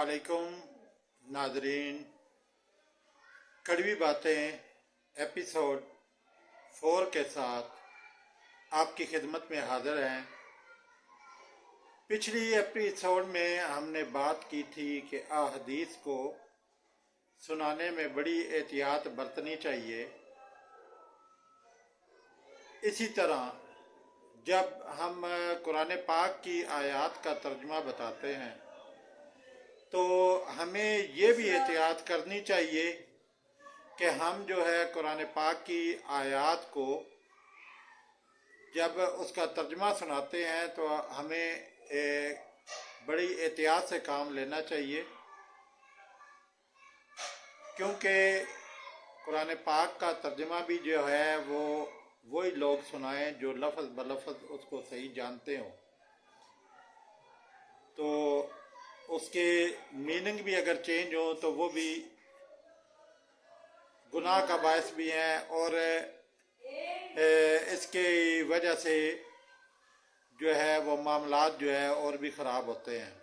अस्सलामुअलैकुम नाजरीन। कड़वी बातें एपिसोड 4 के साथ आपकी खिदमत में हाजिर हैं। पिछली एपिसोड में हमने बात की थी कि अहादीस को सुनाने में बड़ी एहतियात बरतनी चाहिए। इसी तरह जब हम कुरान पाक की आयत का तर्जुमा बताते हैं तो हमें ये भी एहतियात करनी चाहिए कि हम जो है कुरान पाक की आयत को जब उसका तर्जुमा सुनाते हैं तो हमें बड़ी एहतियात से काम लेना चाहिए, क्योंकि कुरान पाक का तर्जुमा भी जो है वो वही लोग सुनाएं जो लफ्ज़ ब लफ्ज़ उसको सही जानते हों। तो उसके मीनिंग भी अगर चेंज हो तो वो भी गुनाह का बायस भी हैं और इसके वजह से जो है वो मामलात जो है और भी ख़राब होते हैं।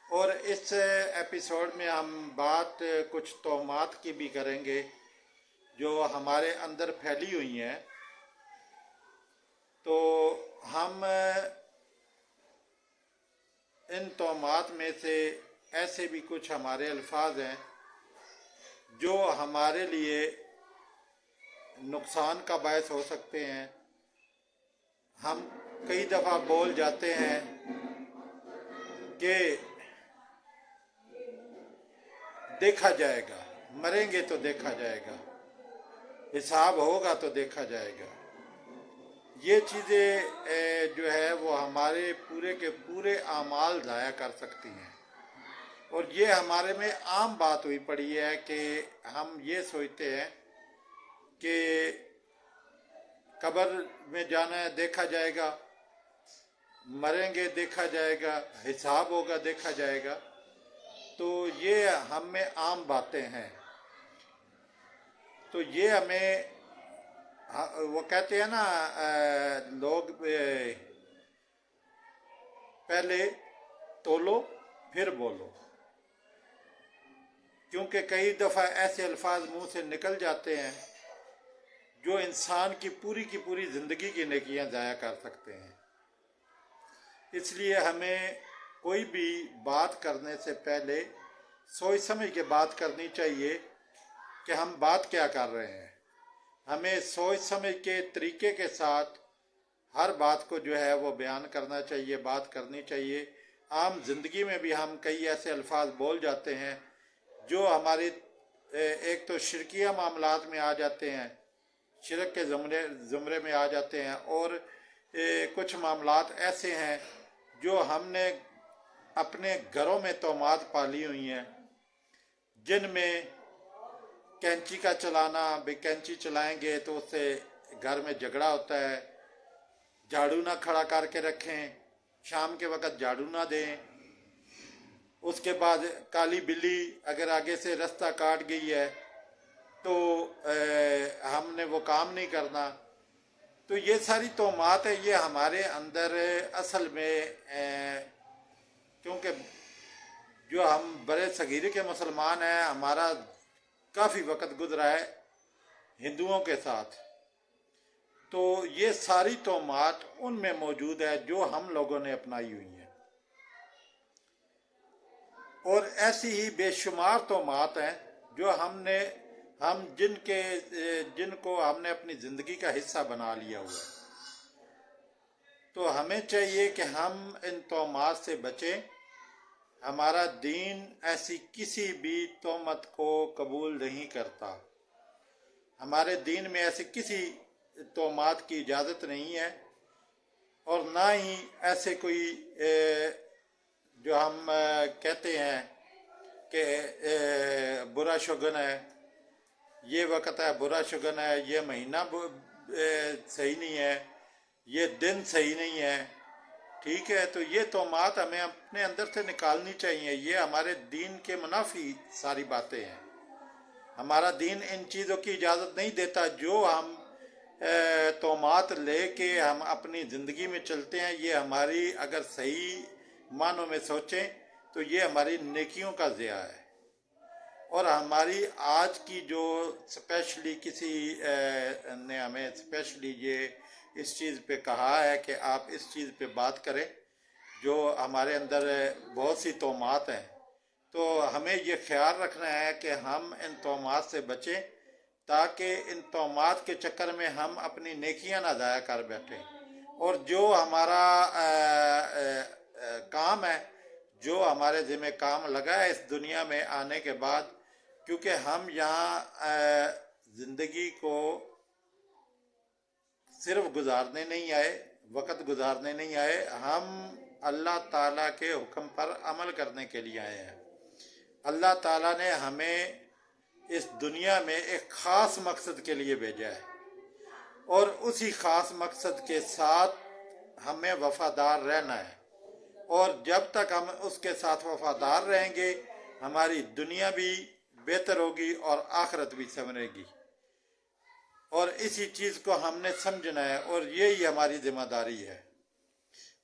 और इस एपिसोड में हम बात कुछ तोहमात की भी करेंगे जो हमारे अंदर फैली हुई हैं। तो हम इन तोहमात में से ऐसे भी कुछ हमारे अल्फाज हैं जो हमारे लिए नुकसान का बायस हो सकते हैं। हम कई दफ़ा बोल जाते हैं कि देखा जाएगा, मरेंगे तो देखा जाएगा, हिसाब होगा तो देखा जाएगा। ये चीज़ें जो है वो हमारे पूरे के पूरे आमाल ज़ाया कर सकती हैं। और ये हमारे में आम बात हुई पड़ी है कि हम ये सोचते हैं कि कब्र में जाना है देखा जाएगा, मरेंगे देखा जाएगा, हिसाब होगा देखा जाएगा। तो ये हम में आम बातें हैं। तो ये हमें वो कहते हैं ना लोग पहले तोलो फिर बोलो, क्योंकि कई दफ़ा ऐसे अल्फाज मुंह से निकल जाते हैं जो इंसान की पूरी ज़िंदगी की नेकियां ज़ाया कर सकते हैं। इसलिए हमें कोई भी बात करने से पहले सोच समझ के बात करनी चाहिए कि हम बात क्या कर रहे हैं। हमें सोच समझ के तरीके के साथ हर बात को जो है वो बयान करना चाहिए, बात करनी चाहिए। आम ज़िंदगी में भी हम कई ऐसे अल्फाज बोल जाते हैं जो हमारे एक तो शिरकिया मामलात में आ जाते हैं, शिरक के ज़ुमरे में आ जाते हैं। और कुछ मामलात ऐसे हैं जो हमने अपने घरों में तोहमात पाली हुई हैं, जिनमें कैंची का चलाना, भी कैंची चलाएंगे तो उससे घर में झगड़ा होता है, झाड़ू ना खड़ा करके रखें, शाम के वक़्त झाड़ू ना दें। उसके बाद काली बिल्ली अगर आगे से रास्ता काट गई है तो हमने वो काम नहीं करना। तो ये सारी तोहमात है, ये हमारे अंदर असल में क्योंकि जो हम बड़े सगीरे के मुसलमान हैं, हमारा काफ़ी वक्त गुजरा है हिंदुओं के साथ, तो ये सारी तोहमात उनमें मौजूद है जो हम लोगों ने अपनाई हुई हैं। और ऐसी ही बेशुमार तोहमात हैं जो हम जिनको हमने अपनी ज़िंदगी का हिस्सा बना लिया हुआ है। तो हमें चाहिए कि हम इन तोहमात से बचें। हमारा दीन ऐसी किसी भी तोहमत को कबूल नहीं करता। हमारे दीन में ऐसी किसी तोहमात की इजाज़त नहीं है, और ना ही ऐसे कोई जो हम कहते हैं कि बुरा शुगन है, ये वक्त है बुरा शुगन है, ये महीना सही नहीं है, ये दिन सही नहीं है, ठीक है। तो ये तोहमात हमें अपने अंदर से निकालनी चाहिए। ये हमारे दीन के मुनाफी सारी बातें हैं। हमारा दीन इन चीज़ों की इजाज़त नहीं देता जो हम तोहमात लेके हम अपनी ज़िंदगी में चलते हैं। ये हमारी अगर सही मानों में सोचें تو یہ ہماری نیکیوں کا ضیاع ہے۔ اور ہماری آج کی جو اسپیشلی کسی نے ہمیں اسپیشلی یہ اس چیز پہ کہا ہے کہ آپ اس چیز پہ بات کریں، جو ہمارے اندر بہت سی توہمات ہیں، تو ہمیں یہ خیال رکھنا ہے کہ ہم ان توہمات سے بچیں، تاکہ ان توہمات کے چکر میں ہم اپنی نیکیاں نہ ضائع کر بیٹھیں۔ اور جو ہمارا کام ہے، جو ہمارے ذمہ کام لگا ہے اس دنیا میں آنے کے بعد، کیونکہ ہم یہاں زندگی کو صرف گزارنے نہیں آئے، وقت گزارنے نہیں آئے، ہم اللہ تعالیٰ کے حکم پر عمل کرنے کے لیے آئے ہیں۔ اللہ تعالیٰ نے ہمیں اس دنیا میں ایک خاص مقصد کے لیے بھیجا ہے، اور اسی خاص مقصد کے ساتھ ہمیں وفادار رہنا ہے۔ اور جب تک ہم اس کے ساتھ وفادار رہیں گے، ہماری دنیا بھی بہتر ہوگی اور آخرت بھی سنورے گی۔ اور اسی چیز کو ہم نے سمجھنا ہے، اور یہی ہماری ذمہ داری ہے۔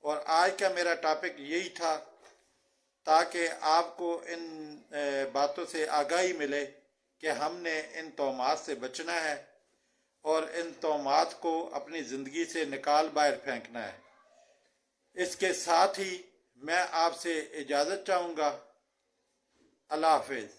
اور آج کا میرا ٹاپک یہی تھا، تاکہ آپ کو ان باتوں سے آگاہی ملے کہ ہم نے ان توہمات سے بچنا ہے، اور ان توہمات کو اپنی زندگی سے نکال باہر پھینکنا ہے۔ اس کے ساتھ ہی میں آپ سے اجازت چاہوں گا۔ اللہ حافظ۔